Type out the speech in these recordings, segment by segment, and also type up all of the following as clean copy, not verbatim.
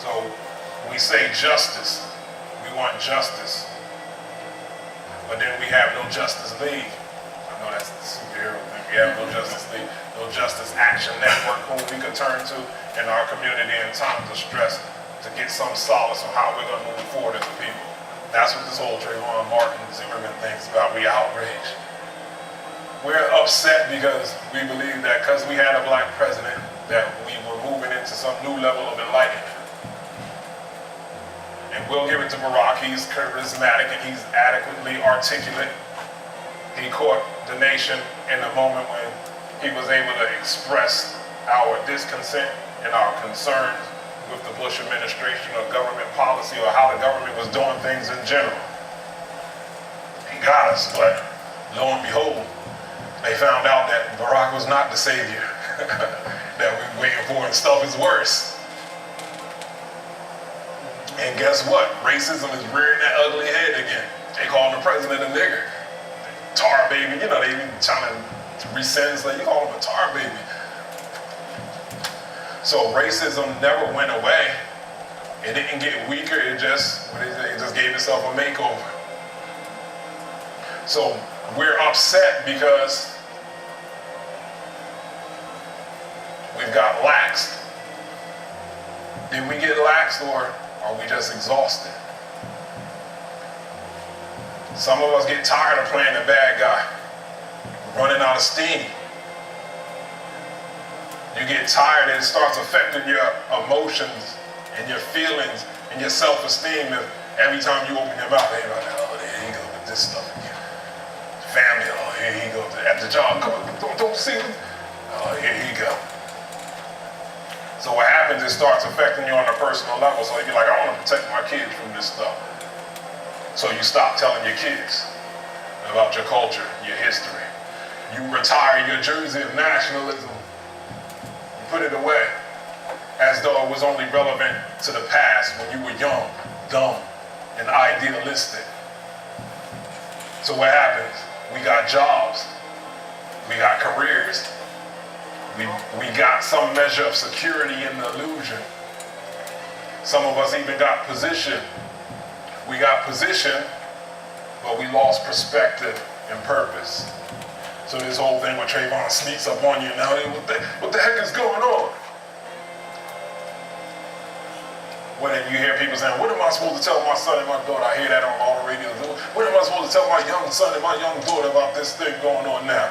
So we say justice. We want justice. But then we have no Justice League. I know that's the superhero thing. We have no Justice League, no Justice Action Network whom we could turn to in our community in times of stress to get some solace on how we're going to move forward as a people. That's what this whole Trayvon Martin Zimmerman thing is about. We outraged. We're upset because we believe that because we had a black president that we were moving into some new level of enlightenment. And we'll give it to Barack. He's charismatic and he's adequately articulate. He caught the nation in the moment when he was able to express our discontent and our concerns with the Bush administration or government policy or how the government was doing things in general. He got us, but lo and behold, they found out that Barack was not the savior that we were waiting for, and stuff is worse. And guess what? Racism is rearing that ugly head again. They call the president a nigger. Tar baby, you know, they trying to resentence, like, you call him a tar baby. So racism never went away. It didn't get weaker, it just gave itself a makeover. So we're upset because we've got laxed. Did we get laxed, or are we just exhausted? Some of us get tired of playing the bad guy, running out of steam. You get tired and it starts affecting your emotions and your feelings and your self-esteem if every time you open your mouth, you're like, oh, there he goes with this stuff again. Family, oh, here he goes. At the job, come on, don't see him. Oh, here he go. So what happens, it starts affecting you on a personal level. So you're like, I want to protect my kids from this stuff. So you stop telling your kids about your culture, your history. You retire your jersey of nationalism. You put it away as though it was only relevant to the past when you were young, dumb, and idealistic. So what happens? We got jobs. We got careers. We got some measure of security in the illusion. Some of us even got position. We got position, but we lost perspective and purpose. So this whole thing where Trayvon sneaks up on you now, what the heck is going on? When you hear people saying, what am I supposed to tell my son and my daughter? I hear that on all the radio. What am I supposed to tell my young son and my young daughter about this thing going on now?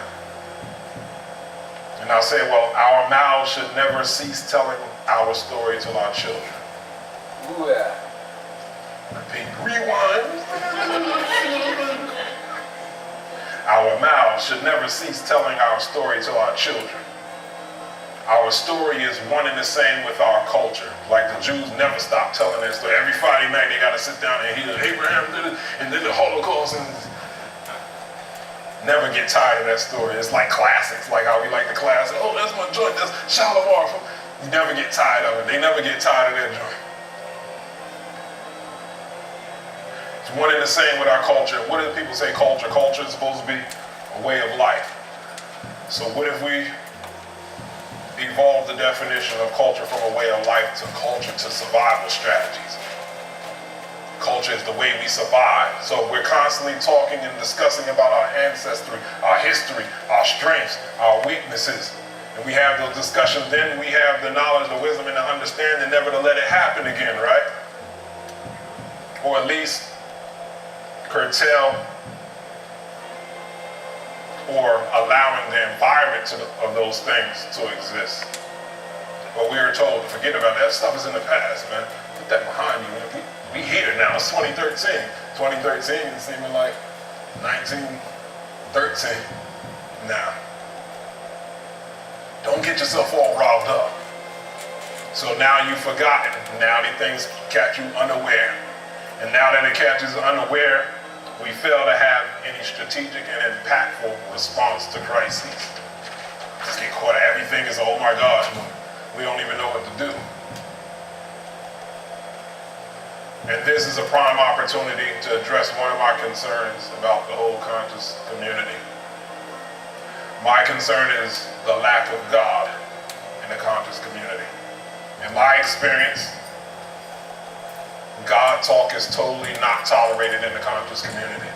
And I'll say, well, our mouths should never cease telling our story to our children. Ooh, yeah. Repeat, rewind. Our mouths should never cease telling our story to our children. Our story is one and the same with our culture. Like the Jews never stop telling their story. Every Friday night they got to sit down and hear Abraham did it, and then the Holocaust, and never get tired of that story. It's like classics, like how we like the classic. Oh, that's my joint, that's Shalimar. You never get tired of it. They never get tired of that joint. It's one and the same with our culture. What do people say culture? Culture is supposed to be a way of life. So what if we evolve the definition of culture from a way of life to culture to survival strategies? Culture is the way we survive. So we're constantly talking and discussing about our ancestry, our history, our strengths, our weaknesses. And we have those discussions, then we have the knowledge, the wisdom, and the understanding never to let it happen again, right? Or at least curtail or allowing the environment of those things to exist. But we were told to forget about that. Stuff is in the past, man. Put that behind you, man. We here now. It's 2013. 2013 is seeming like 1913 now. Don't get yourself all riled up. So now you've forgotten. Now these things catch you unaware. And now that it catches you unaware, we fail to have any strategic and impactful response to crises. Just get caught at everything is, oh my gosh, we don't even know what to do. And this is a prime opportunity to address one of my concerns about the whole conscious community. My concern is the lack of God in the conscious community. In my experience, God talk is totally not tolerated in the conscious community.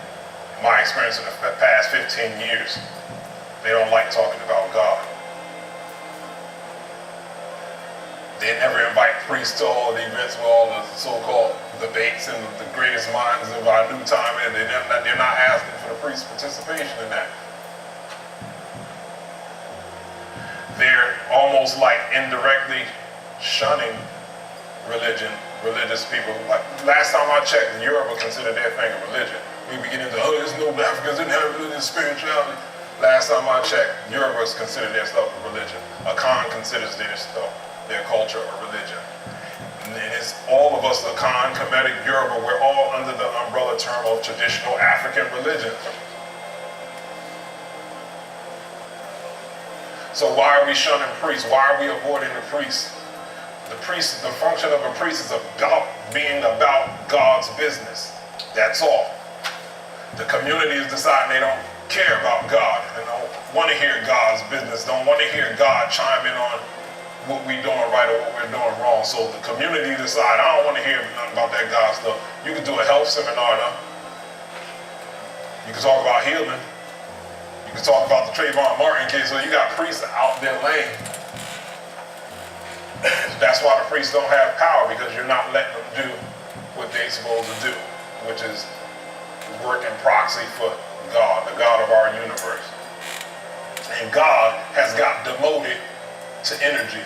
In my experience in the past 15 years, they don't like talking about God. They never invite priests to all the events with all the so-called debates and the greatest minds of our new time, and they're not asking for the priest's participation in that. They're almost like indirectly shunning religious people. Like, last time I checked, Europe would consider their thing a religion. We begin into, oh, there's no Africans didn't have religious spirituality. Last time I checked, Yorubas consider their stuff a religion. Akan considers their stuff, their culture, a religion. And it's all of us, Akan, Kemetic, Yoruba, we're all under the umbrella term of traditional African religion. So why are we shunning priests? Why are we avoiding the priests? The function of a priest is about being about God's business. That's all. The community is deciding they don't care about God and don't want to hear God's business, don't want to hear God chime in on what we're doing right or what we're doing wrong. So the community decide, I don't want to hear nothing about that God stuff. You can do a health seminar though. You can talk about healing. You can talk about the Trayvon case. So you got priests out there laying. That's why the priests don't have power, because you're not letting them do what they're supposed to do, which is work in proxy for God, the God of our universe. And God has got demoted to energy.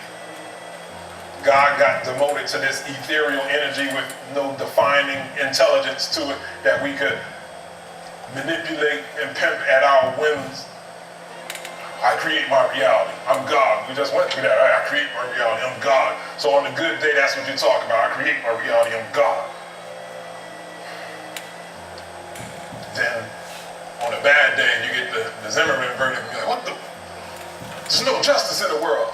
God got demoted to this ethereal energy with no defining intelligence to it that we could manipulate and pimp at our whims. I create my reality. I'm God. We just went through that. Right? I create my reality. I'm God. So on the good day, that's what you're talking about. I create my reality. I'm God. Then on a bad day, you get the Zimmerman verdict. You're like, what the? There's no justice in the world.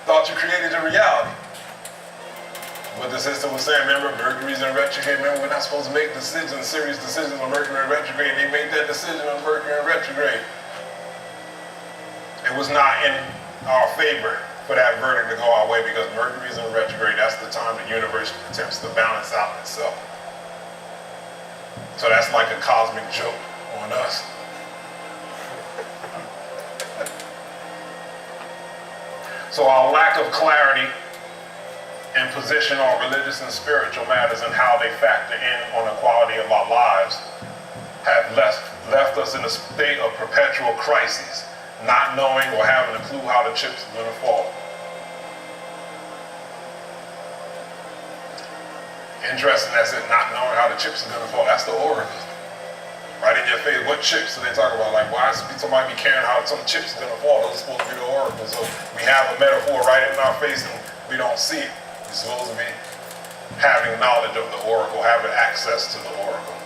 Thought you created your reality. What the sister was saying, remember, Mercury's in retrograde. Remember, we're not supposed to make decisions, serious decisions on Mercury in retrograde. They made that decision on Mercury in retrograde. It was not in our favor for that verdict to go our way, because Mercury's in retrograde. That's the time the universe attempts to balance out itself. So that's like a cosmic joke on us. So our lack of clarity and position on religious and spiritual matters and how they factor in on the quality of our lives have left us in a state of perpetual crises, not knowing or having a clue how the chips are going to fall. Interesting, that's it, not knowing how the chips are going to fall. That's the oracle. Right in your face, what chips do they talk about? Like, why should somebody be caring how some chips are going to fall? Those are supposed to be the oracle. So we have a metaphor right in our face and we don't see it. We're supposed to be having knowledge of the oracle, having access to the oracle.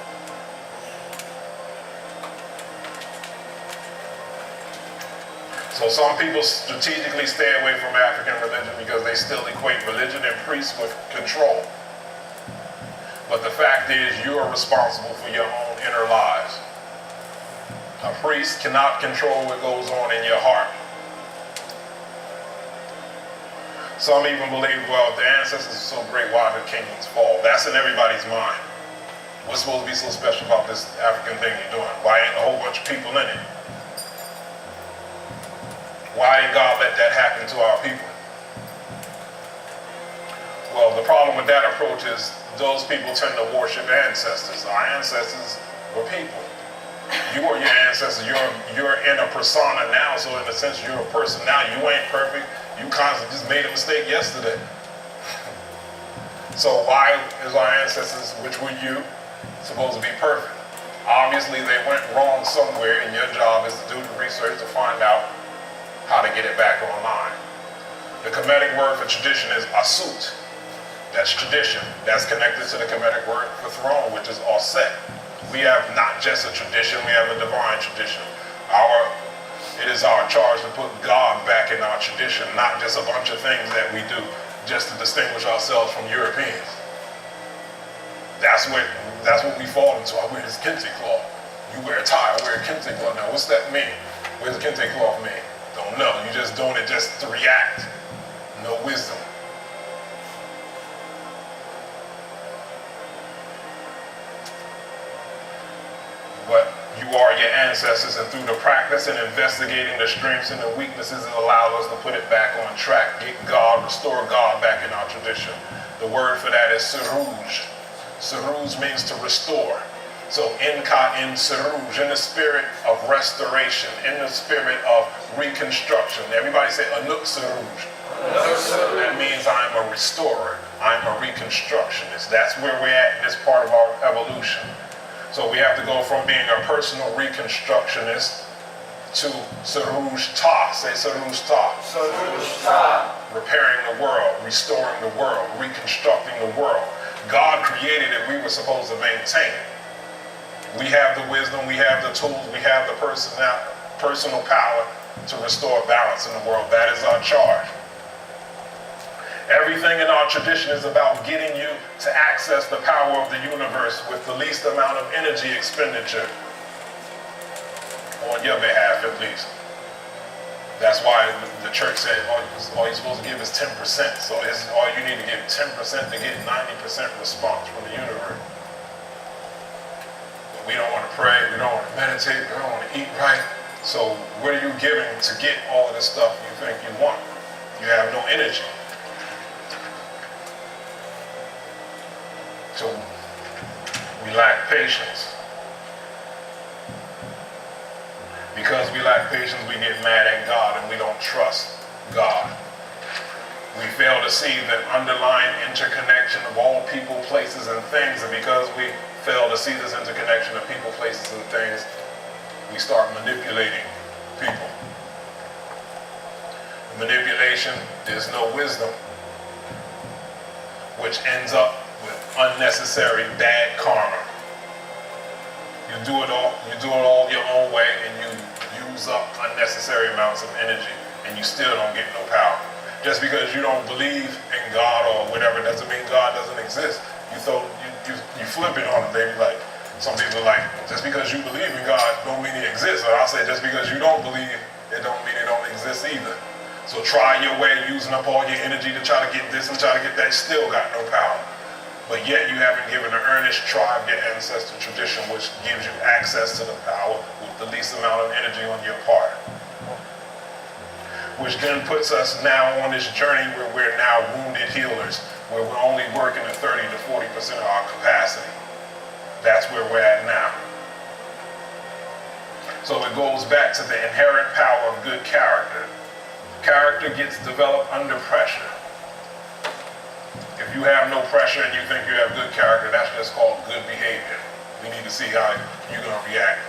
So some people strategically stay away from African religion because they still equate religion and priests with control. But the fact is, you are responsible for your own inner lives. A priest cannot control what goes on in your heart. Some even believe, well, if the ancestors are so great, why did kingdoms fall? That's in everybody's mind. What's supposed to be so special about this African thing you're doing? Why ain't a whole bunch of people in it? Why did God let that happen to our people? Well, the problem with that approach is those people tend to worship ancestors. Our ancestors were people. You are your ancestors. You're in a persona now, so in a sense you're a person now. You ain't perfect. You constantly just made a mistake yesterday. So why is our ancestors, which were you, supposed to be perfect? Obviously they went wrong somewhere, and your job is to do the research to find out how to get it back online. The Kemetic word for tradition is Nasuwt. That's tradition. That's connected to the Kemetic word for throne, which is Oset. We have not just a tradition, we have a divine tradition. It is our charge to put God back in our tradition, not just a bunch of things that we do just to distinguish ourselves from Europeans. That's what we fall into. I wear this kente cloth. You wear a tie, I wear a kente cloth. Now what's that mean? What does a kente cloth mean? Don't know. You're just doing it just to react. No wisdom. your ancestors, and through the practice and investigating the strengths and the weaknesses, it allows us to put it back on track, get God, restore God back in our tradition. The word for that is Saruj. Saruj means to restore. So Inka in Saruj, in the spirit of restoration, in the spirit of reconstruction. Everybody say Anuk Saruj. That means I'm a restorer. I'm a reconstructionist. That's where we're at in this part of our evolution. So we have to go from being a personal reconstructionist to Saruj Ta. Say Saruj Ta. Saruj Ta. Repairing the world, restoring the world, reconstructing the world. God created it, we were supposed to maintain it. We have the wisdom, we have the tools, we have the personal power to restore balance in the world. That is our charge. Everything in our tradition is about getting you to access the power of the universe with the least amount of energy expenditure on your behalf, at least. That's why the church said all you're supposed to give is 10%. So all you need to give 10% to get 90% response from the universe. But we don't want to pray, we don't want to meditate, we don't want to eat right. So what are you giving to get all of the stuff you think you want? You have no energy. So we lack patience. Because we lack patience, we get mad at God and we don't trust God. We fail to see the underlying interconnection of all people, places, and things. And because we fail to see this interconnection of people, places, and things, we start manipulating people. Manipulation is no wisdom, which ends up with unnecessary bad karma. You do it all your own way, and you use up unnecessary amounts of energy, and you still don't get no power. Just because you don't believe in God or whatever doesn't mean God doesn't exist. You flip it on them. They be like, some people are like, just because you believe in God don't mean He exists. Or I'll say, just because you don't believe, it don't mean it don't exist either. So try your way, using up all your energy to try to get this and try to get that, still got no power. But yet you haven't given an earnest try of your ancestral tradition, which gives you access to the power with the least amount of energy on your part. Which then puts us now on this journey where we're now wounded healers, where we're only working at 30 to 40% of our capacity. That's where we're at now. So it goes back to the inherent power of good character. Character gets developed under pressure. If you have no pressure and you think you have good character, that's just called good behavior. We need to see how you're going to react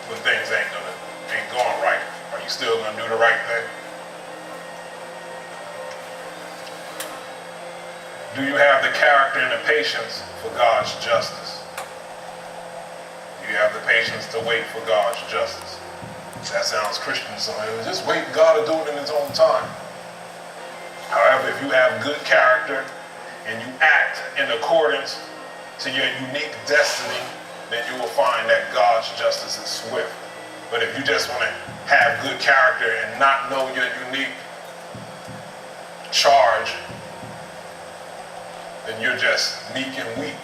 when things ain't going right. Are you still going to do the right thing? Do you have the character and the patience for God's justice? Do you have the patience to wait for God's justice? That sounds Christian, so just wait, God will do it in His own time. However, if you have good character and you act in accordance to your unique destiny, then you will find that God's justice is swift. But if you just want to have good character and not know your unique charge, then you're just meek and weak.